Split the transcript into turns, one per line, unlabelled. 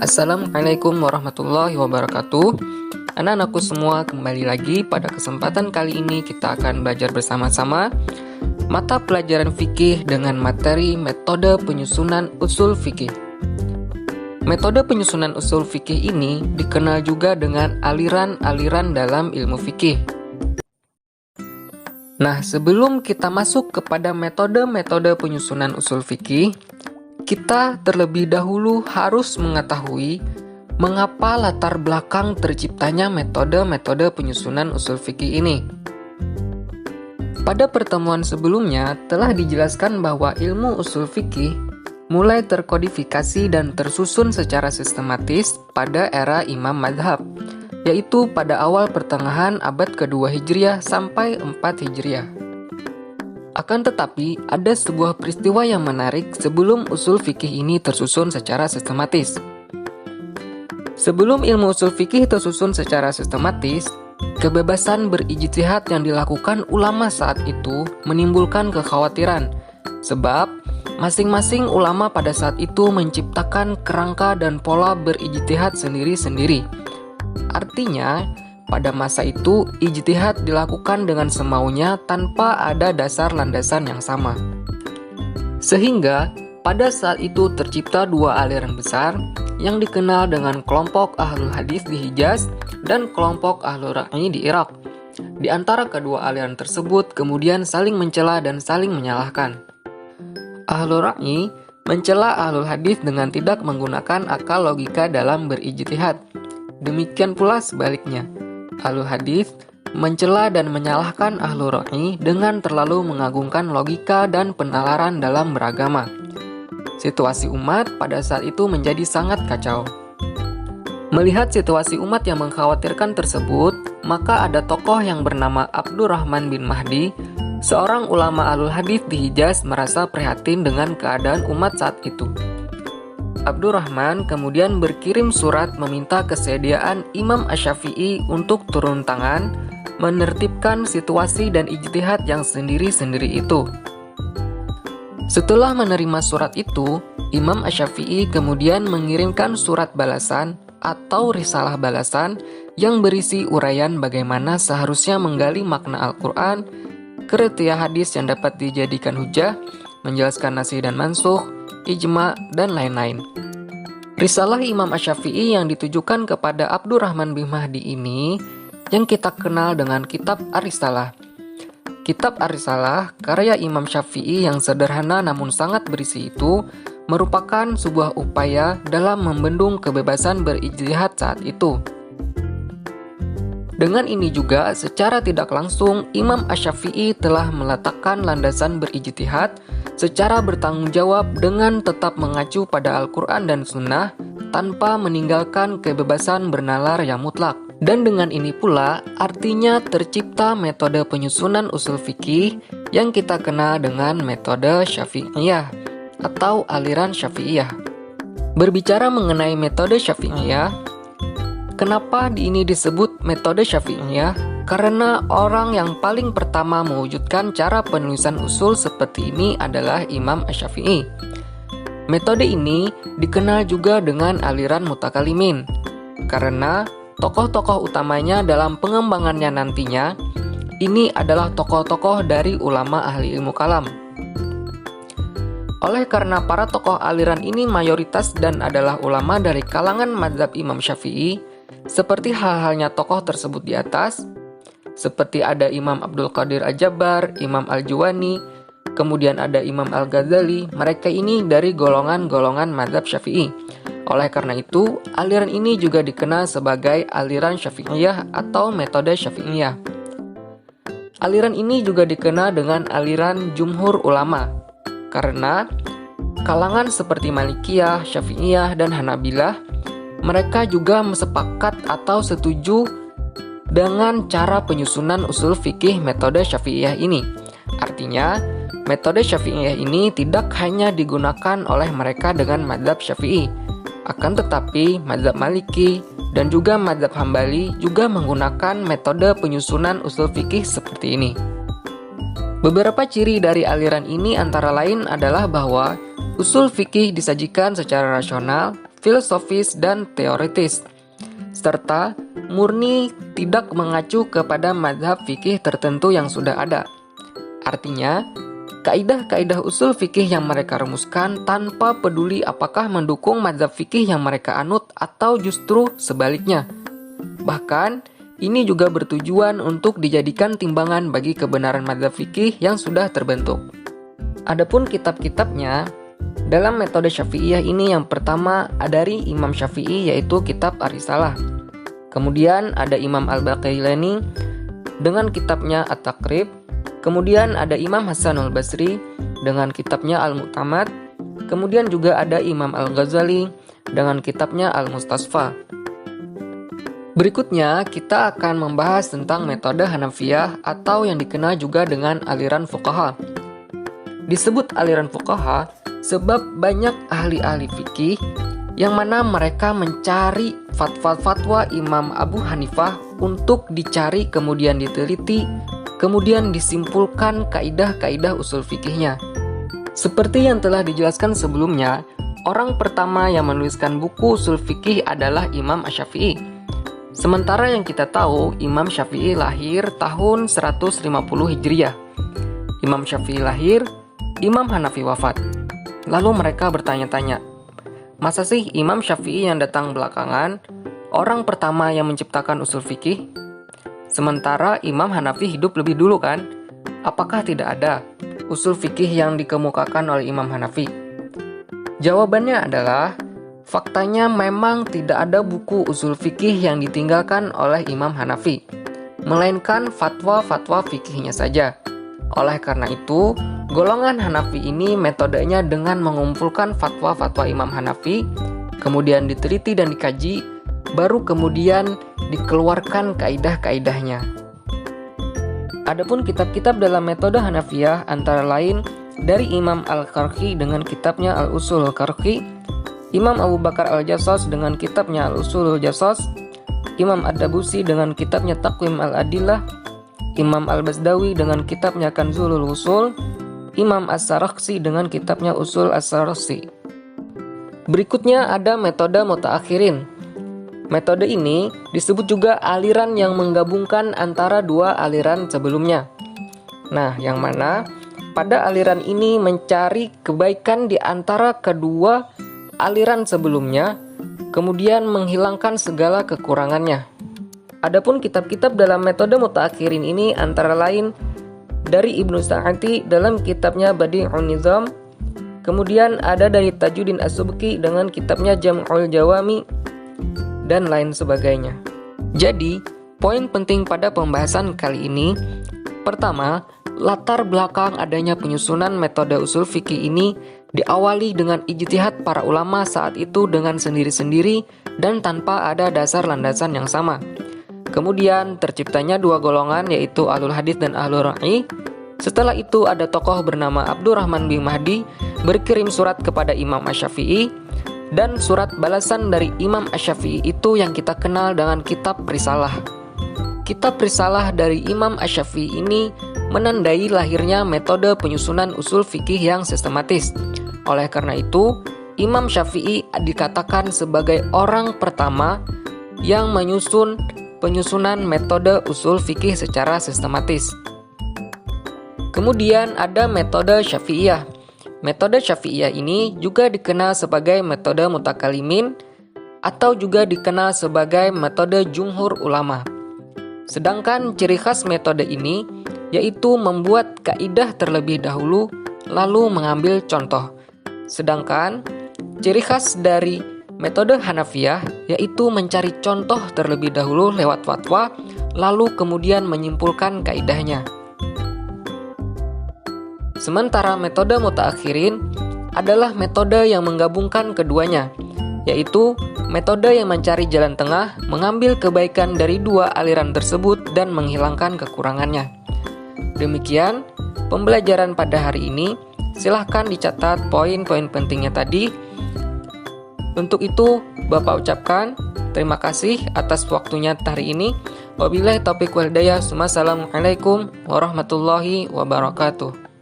Assalamualaikum warahmatullahi wabarakatuh. Anak-anakku semua, kembali lagi pada kesempatan kali ini kita akan belajar bersama-sama mata pelajaran fikih dengan materi metode penyusunan usul fikih. Metode penyusunan usul fikih ini dikenal juga dengan aliran-aliran dalam ilmu fikih. Nah, sebelum kita masuk kepada metode-metode penyusunan usul fikih, kita terlebih dahulu harus mengetahui mengapa latar belakang terciptanya metode-metode penyusunan usul fikih ini. Pada pertemuan sebelumnya telah dijelaskan bahwa ilmu usul fikih mulai terkodifikasi dan tersusun secara sistematis pada era Imam Madhab, yaitu pada awal pertengahan abad kedua Hijriah sampai 4 Hijriah. Akan tetapi, ada sebuah peristiwa yang menarik sebelum usul fikih ini tersusun secara sistematis. Sebelum ilmu usul fikih tersusun secara sistematis, kebebasan berijtihad yang dilakukan ulama saat itu menimbulkan kekhawatiran, sebab masing-masing ulama pada saat itu menciptakan kerangka dan pola berijtihad sendiri-sendiri. Artinya, pada masa itu, ijtihad dilakukan dengan semaunya tanpa ada dasar landasan yang sama. Sehingga, pada saat itu tercipta dua aliran besar yang dikenal dengan kelompok Ahlul Hadis di Hijaz dan kelompok Ahlul Ra'yi di Irak. Di antara kedua aliran tersebut kemudian saling mencela dan saling menyalahkan. Ahlul Ra'yi mencela Ahlul Hadis dengan tidak menggunakan akal logika dalam berijtihad. Demikian pula sebaliknya. Ahlul Hadis mencela dan menyalahkan Ahlul Ra'yi dengan terlalu mengagungkan logika dan penalaran dalam beragama. Situasi umat pada saat itu menjadi sangat kacau. Melihat situasi umat yang mengkhawatirkan tersebut, maka ada tokoh yang bernama Abdurrahman bin Mahdi, seorang ulama Ahlul Hadis di Hijaz, merasa prihatin dengan keadaan umat saat itu. Abdurrahman kemudian berkirim surat meminta kesediaan Imam Asy-Syafi'i untuk turun tangan menertibkan situasi dan ijtihad yang sendiri-sendiri itu. Setelah menerima surat itu, Imam Asy-Syafi'i kemudian mengirimkan surat balasan atau risalah balasan yang berisi uraian bagaimana seharusnya menggali makna Al-Quran, kriteria hadis yang dapat dijadikan hujah, menjelaskan nasih dan mansukh, ijma, dan lain-lain. Risalah Imam Asy-Syafi'i yang ditujukan kepada Abdurrahman bin Mahdi ini yang kita kenal dengan Kitab Ar-Risalah. Kitab Ar-Risalah, karya Imam Syafi'i yang sederhana namun sangat berisi itu, merupakan sebuah upaya dalam membendung kebebasan berijtihad saat itu. Dengan ini juga, secara tidak langsung, Imam Asy-Syafi'i telah meletakkan landasan berijtihad secara bertanggung jawab dengan tetap mengacu pada Al-Quran dan Sunnah tanpa meninggalkan kebebasan bernalar yang mutlak. Dan dengan ini pula, artinya tercipta metode penyusunan usul fikih yang kita kenal dengan metode Syafi'iyah atau aliran Syafi'iyah. Berbicara mengenai metode Syafi'iyah, kenapa ini disebut metode Syafi'iyah? Karena orang yang paling pertama mewujudkan cara penulisan usul seperti ini adalah Imam Asy-Syafi'i. Metode ini dikenal juga dengan aliran mutakalimin, karena tokoh-tokoh utamanya dalam pengembangannya nantinya ini adalah tokoh-tokoh dari ulama ahli ilmu kalam. Oleh karena para tokoh aliran ini mayoritas dan adalah ulama dari kalangan mazhab Imam Syafi'i, seperti halnya tokoh tersebut di atas, seperti ada Imam Abdul Qadir Al-Jabbar, Imam Al-Juwani, kemudian ada Imam Al-Ghazali, mereka ini dari golongan-golongan mazhab Syafi'i. Oleh karena itu, aliran ini juga dikenal sebagai aliran Syafi'iyah atau metode Syafi'iyah. Aliran ini juga dikenal dengan aliran jumhur ulama, karena kalangan seperti Malikiyah, Syafi'iyah, dan Hanabilah, mereka juga sepakat atau setuju dengan cara penyusunan usul fikih metode Syafi'iyah ini. Artinya, metode Syafi'iyah ini tidak hanya digunakan oleh mereka dengan mazhab Syafi'i, akan tetapi mazhab Maliki dan juga mazhab Hambali juga menggunakan metode penyusunan usul fikih seperti ini. Beberapa ciri dari aliran ini antara lain adalah bahwa usul fikih disajikan secara rasional, filosofis dan teoritis, serta murni tidak mengacu kepada mazhab fikih tertentu yang sudah ada. Artinya, kaidah-kaidah usul fikih yang mereka rumuskan tanpa peduli apakah mendukung mazhab fikih yang mereka anut atau justru sebaliknya. Bahkan, ini juga bertujuan untuk dijadikan timbangan bagi kebenaran mazhab fikih yang sudah terbentuk. Adapun kitab-kitabnya, dalam metode Syafi'iyah ini yang pertama dari Imam Syafi'i yaitu kitab Ar-Risalah. Kemudian ada Imam Al-Baqillani dengan kitabnya At-Taqrib. Kemudian ada Imam Hasanul Basri dengan kitabnya Al-Mu'tamad. Kemudian juga ada Imam Al-Ghazali dengan kitabnya Al-Mustasfa. Berikutnya kita akan membahas tentang metode Hanafiyah atau yang dikenal juga dengan aliran fuqaha. Disebut aliran fuqaha sebab banyak ahli-ahli fikih yang mana mereka mencari fatwa-fatwa Imam Abu Hanifah untuk dicari kemudian diteliti, kemudian disimpulkan kaidah-kaidah usul fikihnya. Seperti yang telah dijelaskan sebelumnya, orang pertama yang menuliskan buku usul fikih adalah Imam Asy-Syafi'i. Sementara yang kita tahu, Imam Syafi'i lahir tahun 150 Hijriah. Imam Syafi'i lahir, Imam Hanafi wafat. Lalu mereka bertanya-tanya, masa sih Imam Syafi'i yang datang belakangan, orang pertama yang menciptakan usul fikih? Sementara Imam Hanafi hidup lebih dulu kan? Apakah tidak ada usul fikih yang dikemukakan oleh Imam Hanafi? Jawabannya adalah, faktanya memang tidak ada buku usul fikih yang ditinggalkan oleh Imam Hanafi, melainkan fatwa-fatwa fikihnya saja. Oleh karena itu, golongan Hanafi ini metodenya dengan mengumpulkan fatwa-fatwa Imam Hanafi, kemudian diteliti dan dikaji, baru kemudian dikeluarkan kaidah-kaidahnya. Adapun kitab-kitab dalam metode Hanafiyah antara lain dari Imam Al-Qarqi dengan kitabnya Al-Usul Al-Qarqi, Imam Abu Bakar Al-Jassas dengan kitabnya Al-Usulul Jassas, Imam Ad-Dabusi dengan kitabnya Taqwim Al-Adillah, Imam Al-Bazdawi dengan kitabnya Kanzulul Usul, Imam As-Sarakhsi dengan kitabnya Usul As-Sarakhsi. Berikutnya ada metode mutaakhirin. Metode ini disebut juga aliran yang menggabungkan antara dua aliran sebelumnya. Nah, yang mana pada aliran ini mencari kebaikan di antara kedua aliran sebelumnya, kemudian menghilangkan segala kekurangannya. Adapun kitab-kitab dalam metode mutaakhirin ini antara lain dari Ibnu Sa'ati dalam kitabnya Badi'un Nizam, kemudian ada dari Tajuddin As-Subki dengan kitabnya Jam'ul Jawami, dan lain sebagainya. Jadi, poin penting pada pembahasan kali ini, pertama, latar belakang adanya penyusunan metode usul fikih ini diawali dengan ijtihad para ulama saat itu dengan sendiri-sendiri dan tanpa ada dasar landasan yang sama. Kemudian terciptanya dua golongan yaitu Ahlul Hadits dan Ahlul Ra'i. Setelah itu ada tokoh bernama Abdurrahman bin Mahdi berkirim surat kepada Imam Asy-Syafi'i, dan surat balasan dari Imam Asy-Syafi'i itu yang kita kenal dengan kitab Risalah. Kitab Risalah dari Imam Asy-Syafi'i ini menandai lahirnya metode penyusunan usul fikih yang sistematis. Oleh karena itu, Imam Syafi'i dikatakan sebagai orang pertama yang penyusunan metode usul fikih secara sistematis. Kemudian ada metode Syafi'iyah. Metode Syafi'iyah ini juga dikenal sebagai metode mutakalimin atau juga dikenal sebagai metode jumhur ulama. Sedangkan ciri khas metode ini yaitu membuat kaidah terlebih dahulu lalu mengambil contoh. Sedangkan ciri khas dari metode Hanafiyah yaitu mencari contoh terlebih dahulu lewat fatwa lalu kemudian menyimpulkan kaidahnya. Sementara metode mutaakhirin adalah metode yang menggabungkan keduanya, yaitu metode yang mencari jalan tengah, mengambil kebaikan dari dua aliran tersebut dan menghilangkan kekurangannya. Demikian pembelajaran pada hari ini. Silahkan dicatat poin-poin pentingnya tadi. Untuk itu, Bapak ucapkan terima kasih atas waktunya hari ini. Wabillahi taufiq wal hidayah. Wassalamualaikum warahmatullahi wabarakatuh.